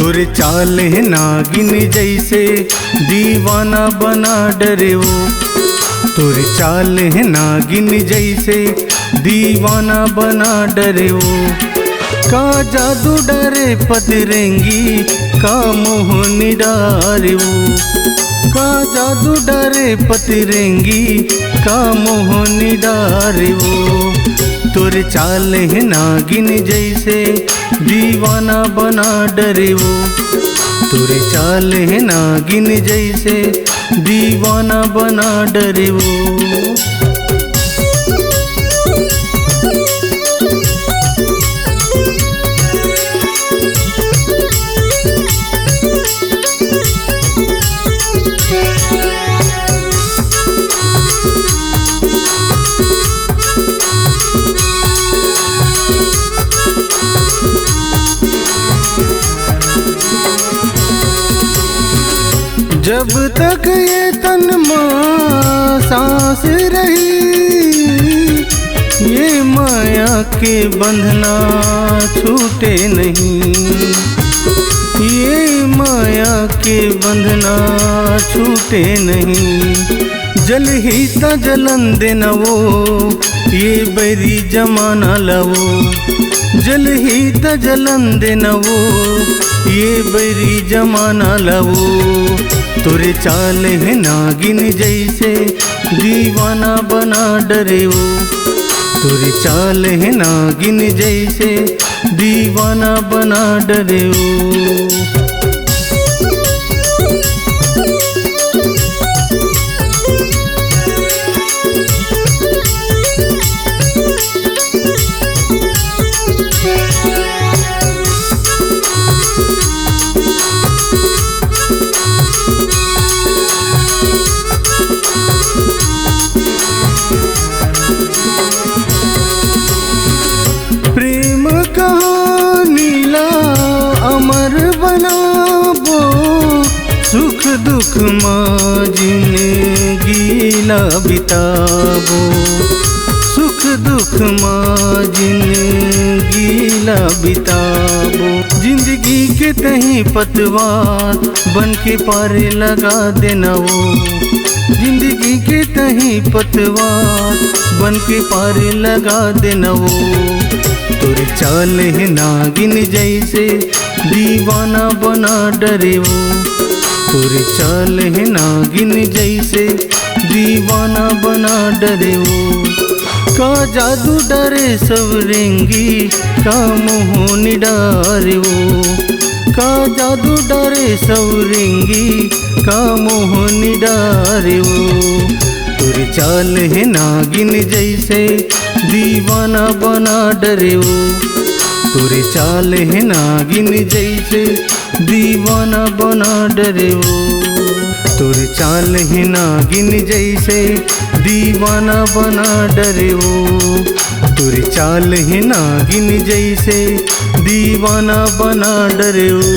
तोरे चाल है नागिन जैसे दीवाना बना डरे वो। तोरे चाल है नागिन जैसे दीवाना बना डरे वो। का जादू डरे पतरेंगी का मोहनी डारे वो। का जादू डरे पतरेंगी का मोहनी डारे वो। तोरे चाल है नागिन जैसे दीवाना बना डरे वो। तोरे चाल है नागिन जैसे दीवाना बना डरे वो। जब तक ये तन में सांस रही, ये माया के बंधना छूटे नहीं। ये माया के बंधना छूटे नहीं। जल ही त जलन देना वो, ये बैरी जमाना लवो। जल ही त जलन देना वो, ये बैरी जमाना लवो। तोरे चाल है नागिन जैसे दीवाना बना डरे वो। तोरे चाल है नागिन जैसे दीवाना बना डरे वो। सुख दुख माँ जिंदगी ला बिताबो। सुख दुख माँ जिंदगी ला बिताबो। जिंदगी के तहीं पतवार बन के पारे लगा देना वो। जिंदगी के तहीं पतवार बन के पारे लगा देना वो। तोरे चाल है नागिन जैसे दीवाना बना डरे वो। तोरे चाल है नागिन जैसे दीवाना बना डरे वो। का जादू डरे सवरेंगी का मोहनी डारे वो। का जादू डरे सवरेंगी का मोहनी डारे वो। तोरे चाल है नागिन जैसे दीवाना बना डरे वो। तोरे चाल है नागिन जैसे दीवाना बना डरे वो। तोरे चाल है नागिन जैसे दीवाना बना डरे वो। तोरे चाल है नागिन जैसे दीवाना बना डरे वो।